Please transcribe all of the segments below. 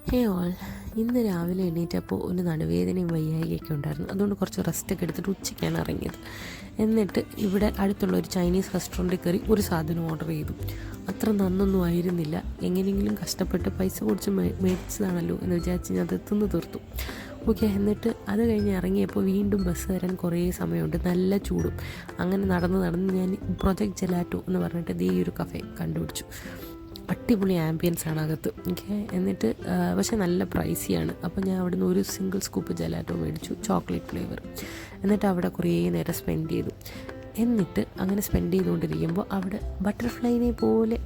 ഹേ all, ഇന്ന് രാവിലെ എണീറ്റപ്പോൾ ഒരു നടുവേദനയും വയ്യായികയൊക്കെ ഉണ്ടായിരുന്നു. അതുകൊണ്ട് കുറച്ച് റെസ്റ്റൊക്കെ എടുത്തിട്ട് ഉച്ചയ്ക്കാണ് ഇറങ്ങിയത്. എന്നിട്ട് ഇവിടെ അടുത്തുള്ള ഒരു ചൈനീസ് റെസ്റ്റോറൻറ്റിൽ കയറി ഒരു സാധനം ഓർഡർ ചെയ്തു. അത്ര നന്നൊന്നും ആയിരുന്നില്ല. എങ്ങനെയെങ്കിലും കഷ്ടപ്പെട്ട് പൈസ കൊടുത്ത് മേടിച്ചതാണല്ലോ എന്ന് വിചാരിച്ച് ഞാൻ അത് തിന്ന് തീർത്തു. ഓക്കെ, എന്നിട്ട് അത് കഴിഞ്ഞ് ഇറങ്ങിയപ്പോൾ വീണ്ടും ബസ് വരാൻ കുറേ സമയമുണ്ട്, നല്ല ചൂടും. അങ്ങനെ നടന്ന് ഞാൻ പ്രൊജക്റ്റ് ജെലാറ്റോ എന്ന് പറഞ്ഞിട്ട് ഈ ഒരു കഫേ കണ്ടുപിടിച്ചു. അടിപൊളി ആംബിയൻസ് ആണ് അകത്ത്. ഓക്കെ, എന്നിട്ട് പക്ഷേ നല്ല പ്രൈസിയാണ്. അപ്പോൾ ഞാൻ അവിടെ നിന്ന് ഒരു സിംഗിൾ സ്കൂപ്പ് ജെലാറ്റോ മേടിച്ചു, ചോക്ലേറ്റ് ഫ്ലേവർ. എന്നിട്ട് അവിടെ കുറേ നേരം സ്പെൻഡ് ചെയ്തു. എന്നിട്ട് അങ്ങനെ സ്പെൻഡ് ചെയ്തുകൊണ്ടിരിക്കുമ്പോൾ അവിടെ ബട്ടർഫ്ലൈനെ പോലെ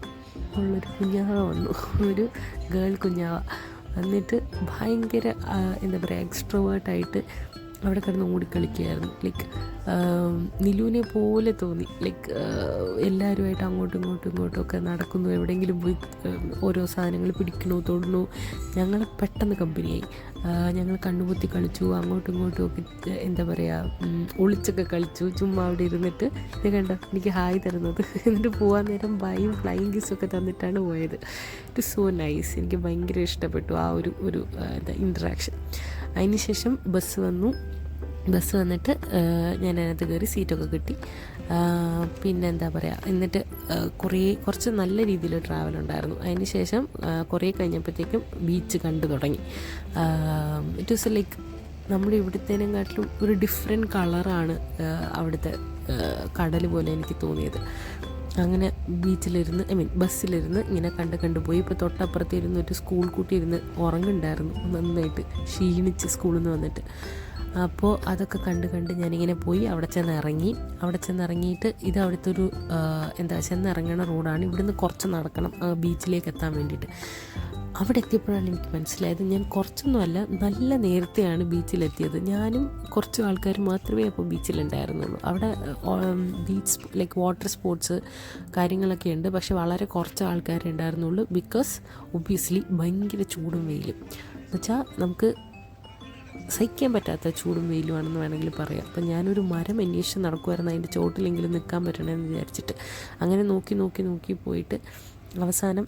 ഉള്ളൊരു കുഞ്ഞാവ വന്നു, ഒരു ഗേൾ കുഞ്ഞാവ. എന്നിട്ട് ഭയങ്കര എന്താ പറയുക, എക്സ്ട്രോവേർട്ടായിട്ട് അവിടെ കിടന്ന് ഓടിക്കളിക്കുകയായിരുന്നു. ലൈക്ക് നിലുവിനെ പോലെ തോന്നി. ലൈക്ക് എല്ലാവരുമായിട്ട് അങ്ങോട്ടും ഒക്കെ നടക്കുന്നു, എവിടെയെങ്കിലും പോയി ഓരോ സാധനങ്ങൾ പിടിക്കണോ തൊടണോ. ഞങ്ങൾ പെട്ടെന്ന് കമ്പനിയായി. ഞങ്ങൾ കണ്ണുപൊത്തി കളിച്ചു, അങ്ങോട്ടും ഒക്കെ എന്താ പറയുക, ഒളിച്ചൊക്കെ കളിച്ചു. ചുമ്മാ അവിടെ ഇരുന്നിട്ട് ഇത് കണ്ടോ എനിക്ക് ഹായ് തരുന്നത്. എന്നിട്ട് പോകാൻ നേരം ബൈയും ഫ്ലൈയിങ് കിസ്സൊക്കെ തന്നിട്ടാണ് പോയത്. It so nice. എനിക്ക് ഭയങ്കര ഇഷ്ടപ്പെട്ടു ആ ഒരു എന്താ ഇൻട്രാക്ഷൻ. അതിനുശേഷം ബസ് വന്നിട്ട് ഞാൻ അതിനകത്ത് കയറി സീറ്റൊക്കെ കിട്ടി. പിന്നെ എന്താ പറയുക, എന്നിട്ട് കുറച്ച് നല്ല രീതിയിൽ ട്രാവൽ ഉണ്ടായിരുന്നു. അതിന് ശേഷം കുറേ കഴിഞ്ഞപ്പോഴത്തേക്കും ബീച്ച് കണ്ടു തുടങ്ങി. ഇറ്റ് വാസ് ലൈക്ക് നമ്മുടെ ഇവിടുത്തേനെക്കാട്ടിലും ഒരു ഡിഫറെൻറ്റ് കളറാണ് അവിടുത്തെ കടൽ പോലെ എനിക്ക് തോന്നിയത്. അങ്ങനെ ബീച്ചിലിരുന്ന് ബസ്സിലിരുന്ന് ഇങ്ങനെ കണ്ടുപോയി. ഇപ്പോൾ തൊട്ടപ്പുറത്ത് ഇരുന്ന് ഒരു സ്കൂൾ കുട്ടി ഇരുന്ന് ഉറങ്ങുണ്ടായിരുന്നു, നന്നായിട്ട് ക്ഷീണിച്ച് സ്കൂളിൽ നിന്ന് വന്നിട്ട്. അപ്പോൾ അതൊക്കെ കണ്ട് ഞാനിങ്ങനെ പോയി അവിടെ ചെന്നിറങ്ങിയിട്ട് ഇത് അവിടുത്തെ ഒരു ചെന്നിറങ്ങണ റോഡാണ്. ഇവിടുന്ന് കുറച്ച് നടക്കണം ബീച്ചിലേക്ക് എത്താൻ വേണ്ടിയിട്ട്. അവിടെ എത്തിയപ്പോഴാണ് എനിക്ക് മനസ്സിലായത്, ഞാൻ കുറച്ചൊന്നുമല്ല, നല്ല നേരത്തെയാണ് ബീച്ചിലെത്തിയത്. ഞാനും കുറച്ച് ആൾക്കാർ മാത്രമേ അപ്പോൾ ബീച്ചിലുണ്ടായിരുന്നുള്ളൂ. അവിടെ ബീച്ച് ലൈക്ക് വാട്ടർ സ്പോർട്സ് കാര്യങ്ങളൊക്കെ ഉണ്ട്, പക്ഷെ വളരെ കുറച്ച് ആൾക്കാരെ ഉണ്ടായിരുന്നുള്ളൂ. ബിക്കോസ് ഒബ്വിയസ്ലി ഭയങ്കര ചൂടും വെയിലും എന്നുവെച്ചാൽ നമുക്ക് സഹിക്കാൻ പറ്റാത്ത ചൂടും വെയിലുമാണെന്ന് വേണമെങ്കിൽ പറയാം. അപ്പം ഞാനൊരു മരം അന്വേഷിച്ച് നടക്കുമായിരുന്നു, അതിൻ്റെ ചോട്ടിലെങ്കിലും നിൽക്കാൻ പറ്റണമെന്ന് വിചാരിച്ചിട്ട്. അങ്ങനെ നോക്കി പോയിട്ട് അവസാനം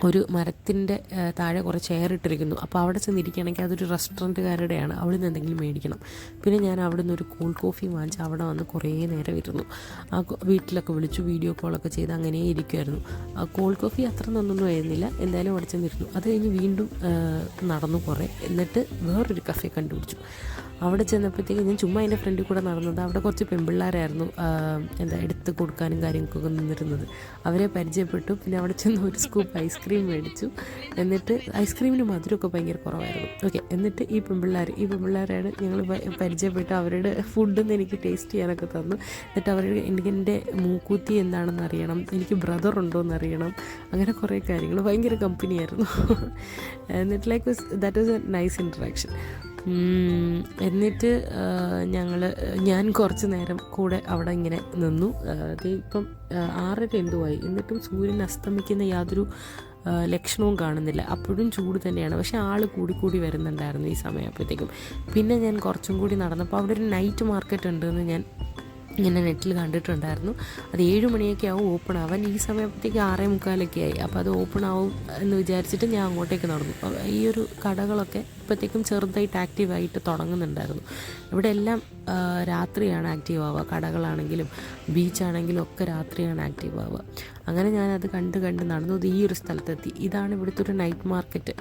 ഒരു മരത്തിൻ്റെ താഴെ കുറേ ചെയറിട്ടിരിക്കുന്നു. അപ്പോൾ അവിടെ ചെന്നിരിക്കുകയാണെങ്കിൽ അതൊരു റെസ്റ്റോറൻറ്റുകാരുടെയാണ്, അവിടെ നിന്ന് എന്തെങ്കിലും മേടിക്കണം. പിന്നെ ഞാൻ അവിടെ നിന്ന് ഒരു കോൾഡ് കോഫി വാങ്ങിച്ച് അവിടെ വന്ന് കുറേ നേരം ഇരുന്നു. ആ വീട്ടിലൊക്കെ വിളിച്ചു, വീഡിയോ കോളൊക്കെ ചെയ്ത് അങ്ങനെ ഇരിക്കുമായിരുന്നു. ആ കോൾഡ് കോഫി അത്ര നന്നൊന്നും ആയിരുന്നില്ല, എന്തായാലും അവിടെ ചെന്നിരുന്നു. അത് കഴിഞ്ഞ് വീണ്ടും നടന്നു കുറേ. എന്നിട്ട് വേറൊരു കഫേ കണ്ടുപിടിച്ചു. അവിടെ ചെന്നപ്പോഴത്തേക്ക് ഞാൻ ചുമ്മാ എൻ്റെ ഫ്രണ്ടിൽ കൂടെ നടന്നത്. അവിടെ കുറച്ച് പെൺപിള്ളേരായിരുന്നു എടുത്ത് കൊടുക്കാനും കാര്യങ്ങൾക്കൊക്കെ നിന്നിരുന്നത്. അവരെ പരിചയപ്പെട്ടു. പിന്നെ അവിടെ ചെന്ന് ഒരു സ്കൂപ്പ് ഐസ്ക്രീം മേടിച്ചു. എന്നിട്ട് ഐസ്ക്രീമിന് മധുരമൊക്കെ ഭയങ്കര കുറവായിരുന്നു. ഓക്കെ, എന്നിട്ട് ഈ പെൺപിള്ളേരാണ് ഞങ്ങൾ പരിചയപ്പെട്ടു. അവരുടെ ഫുഡൊന്നും എനിക്ക് ടേസ്റ്റ് ചെയ്യാനൊക്കെ തന്നു. എന്നിട്ട് അവരുടെ എൻ്റെ മൂക്കൂത്തി എന്താണെന്ന് അറിയണം, എനിക്ക് ബ്രദർ ഉണ്ടോ എന്നറിയണം, അങ്ങനെ കുറേ കാര്യങ്ങൾ. ഭയങ്കര കമ്പനിയായിരുന്നു. എന്നിട്ട് that was A nice interaction. എന്നിട്ട് ഞാൻ കുറച്ച് നേരം കൂടെ അവിടെ ഇങ്ങനെ നിന്നു. ഇപ്പം 6:30 എന്തുമായി, എന്നിട്ടും സൂര്യൻ അസ്തമിക്കുന്ന യാതൊരു ലക്ഷണവും കാണുന്നില്ല. അപ്പോഴും ചൂട് തന്നെയാണ്, പക്ഷേ ആൾ കൂടി വരുന്നുണ്ടായിരുന്നു ഈ സമയപ്പോഴത്തേക്കും. പിന്നെ ഞാൻ കുറച്ചും കൂടി നടന്നപ്പോൾ അവിടെ ഒരു നൈറ്റ് മാർക്കറ്റ് ഉണ്ടെന്ന് ഞാൻ ഇങ്ങനെ നെറ്റിൽ കണ്ടിട്ടുണ്ടായിരുന്നു. അത് 7 മണിയൊക്കെ ആവും ഓപ്പൺ ആവാൻ. ഈ സമയത്തേക്ക് 6:45 ആയി. അപ്പോൾ അത് ഓപ്പൺ ആവും എന്ന് വിചാരിച്ചിട്ട് ഞാൻ അങ്ങോട്ടേക്ക് നടന്നു. ഈ ഒരു കടകളൊക്കെ ഇപ്പോഴത്തേക്കും ചെറുതായിട്ട് ആക്റ്റീവായിട്ട് തുടങ്ങുന്നുണ്ടായിരുന്നു. ഇവിടെ എല്ലാം രാത്രിയാണ് ആക്റ്റീവ് ആവുക. കടകളാണെങ്കിലും ബീച്ചാണെങ്കിലും ഒക്കെ രാത്രിയാണ് ആക്റ്റീവ് ആവുക. അങ്ങനെ ഞാനത് കണ്ട് നടന്നത് ഈ ഒരു സ്ഥലത്തെത്തി. ഇതാണ് ഇവിടുത്തെ ഒരു നൈറ്റ് മാർക്കറ്റ്.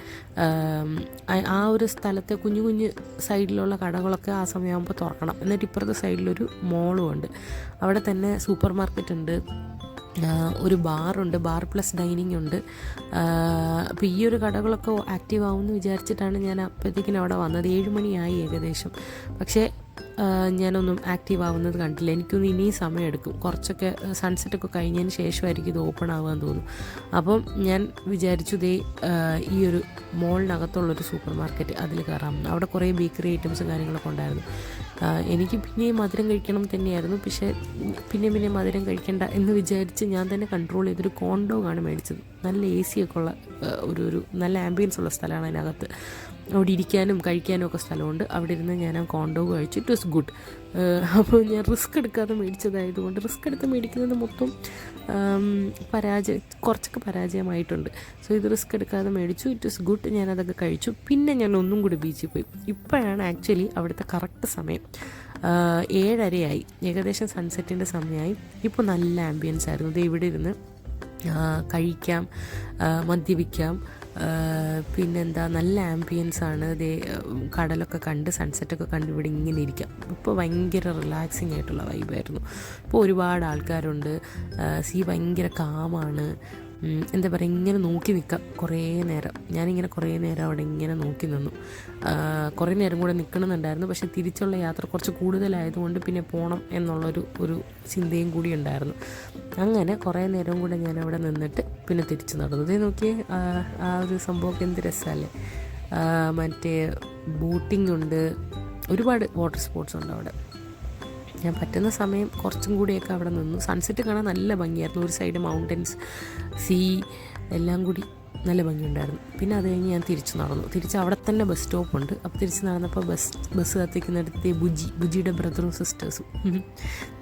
ആ ഒരു സ്ഥലത്തെ കുഞ്ഞു സൈഡിലുള്ള കടകളൊക്കെ ആ സമയമാകുമ്പോൾ തുറക്കണം. എന്നിട്ട് ഇപ്പുറത്തെ സൈഡിലൊരു മോളും ഉണ്ട്. അവിടെ തന്നെ സൂപ്പർ മാർക്കറ്റ് ഉണ്ട്, ഒരു ബാറുണ്ട്, ബാർ പ്ലസ് ഡൈനിങ് ഉണ്ട്. അപ്പോൾ ഈ ഒരു കടകളൊക്കെ ആക്റ്റീവ് ആവുമെന്ന് വിചാരിച്ചിട്ടാണ് ഞാൻ അപ്പോഴത്തേക്കിനും അവിടെ വന്നത്. 7 മണിയായി ഏകദേശം. പക്ഷേ ഞാനൊന്നും ആക്റ്റീവ് ആവുന്നത് കണ്ടില്ല. എനിക്കൊന്ന് ഇനിയും സമയമെടുക്കും. കുറച്ചൊക്കെ സൺസെറ്റൊക്കെ കഴിഞ്ഞതിന് ശേഷമായിരിക്കും ഇത് ഓപ്പൺ ആവാൻ തോന്നും. അപ്പം ഞാൻ വിചാരിച്ചു ഈ ഒരു മോളിനകത്തുള്ളൊരു സൂപ്പർ മാർക്കറ്റ്, അതിൽ കയറാമെന്ന്. അവിടെ കുറേ ബേക്കറി ഐറ്റംസും കാര്യങ്ങളൊക്കെ ഉണ്ടായിരുന്നു. എനിക്ക് പിന്നെയും മധുരം കഴിക്കണം തന്നെയായിരുന്നു. പക്ഷേ പിന്നെ മധുരം കഴിക്കണ്ട എന്ന് വിചാരിച്ച് ഞാൻ തന്നെ കൺട്രോൾ ചെയ്തൊരു കോൺ ഡോഗാണ് മേടിച്ചത്. നല്ല AC ഒക്കെ ഉള്ള ഒരു നല്ല ആംബിയൻസ് ഉള്ള സ്ഥലമാണ് അതിനകത്ത്. അവിടെ ഇരിക്കാനും കഴിക്കാനും ഒക്കെ സ്ഥലമുണ്ട്. അവിടെ ഇരുന്ന് ഞാൻ ആ കോണ്ടോ കഴിച്ചു. It was good. അപ്പോൾ ഞാൻ റിസ്ക് എടുക്കാതെ മേടിച്ചതായതുകൊണ്ട്, റിസ്ക് എടുത്ത് മേടിക്കുന്നത് മൊത്തം കുറച്ചൊക്കെ പരാജയമായിട്ടുണ്ട്. സോ ഇത് റിസ്ക് എടുക്കാതെ മേടിച്ചു. It was good. ഞാനതൊക്കെ കഴിച്ചു. പിന്നെ ഞാൻ ഒന്നും കൂടി ബീച്ചിൽ പോയി. ഇപ്പോഴാണ് ആക്ച്വലി അവിടുത്തെ കറക്റ്റ് സമയം. 7:30 ഏകദേശം സൺസെറ്റിൻ്റെ സമയമായി. ഇപ്പോൾ നല്ല ആംബിയൻസ് ആയിരുന്നു. ഇത് ഇവിടെ ഇരുന്ന് കഴിക്കാം, മദ്യപിക്കാം, പിന്നെന്താ നല്ല ആംബിയൻസാണ്. കടലൊക്കെ കണ്ട് സൺസെറ്റൊക്കെ കണ്ട് ഇവിടെ ഇങ്ങനെ ഇരിക്കാം. ഇപ്പോൾ ഭയങ്കര റിലാക്സിങ് ആയിട്ടുള്ള വൈബായിരുന്നു. ഇപ്പോൾ ഒരുപാട് ആൾക്കാരുണ്ട്. സീ ഭയങ്കര കാമാണ്. എന്താ പറയുക, ഇങ്ങനെ നോക്കി നിൽക്കാം കുറേ നേരം. ഞാനിങ്ങനെ കുറേ നേരം അവിടെ ഇങ്ങനെ നോക്കി നിന്നു. കുറേ നേരം കൂടെ നിൽക്കണമെന്നുണ്ടായിരുന്നു. പക്ഷേ തിരിച്ചുള്ള യാത്ര കുറച്ച് കൂടുതലായതുകൊണ്ട് പിന്നെ പോകണം എന്നുള്ളൊരു ചിന്തയും കൂടി ഉണ്ടായിരുന്നു. അങ്ങനെ കുറേ നേരം കൂടെ ഞാൻ അവിടെ നിന്നിട്ട് പിന്നെ തിരിച്ച് നടന്നു. ഇതേ നോക്കിയേ, ആ ഒരു സംഭവമൊക്കെ എന്ത് രസമല്ലേ. മറ്റേ ബോട്ടിംഗ് ഉണ്ട്, ഒരുപാട് വാട്ടർ സ്പോർട്സ് ഉണ്ട് അവിടെ. ഞാൻ പറ്റുന്ന സമയം കുറച്ചും കൂടിയൊക്കെ അവിടെ നിന്നു. സൺസെറ്റ് കാണാൻ നല്ല ഭംഗിയായിരുന്നു. ഒരു സൈഡ് മൗണ്ടൻസ്, സീ എല്ലാം കൂടി നല്ല ഭംഗിയുണ്ടായിരുന്നു. പിന്നെ അത് കഴിഞ്ഞ് ഞാൻ തിരിച്ച് നടന്നു. തിരിച്ച് അവിടെ തന്നെ ബസ് സ്റ്റോപ്പുണ്ട്. അപ്പോൾ തിരിച്ച് നടന്നപ്പോൾ ബസ് കത്തിക്കുന്നിടത്തെ ബുജിയുടെ ബ്രദറും സിസ്റ്റേഴ്സും,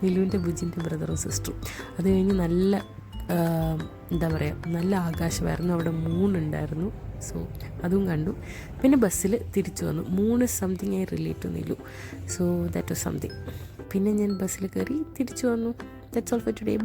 നിലുവിൻ്റെ ബുജിൻ്റെ ബ്രദറും സിസ്റ്ററും. അത് കഴിഞ്ഞ് നല്ല എന്താ പറയുക, നല്ല ആകാശമായിരുന്നു. അവിടെ മൂണുണ്ടായിരുന്നു. സോ അതും കണ്ടു. പിന്നെ ബസ്സിൽ തിരിച്ചു വന്നു. Moon is something I relate to Nilu. So that was something. പിന്നെ ഞാൻ ബസ്സിൽ കയറി തിരിച്ചു വന്നു. That's all for today.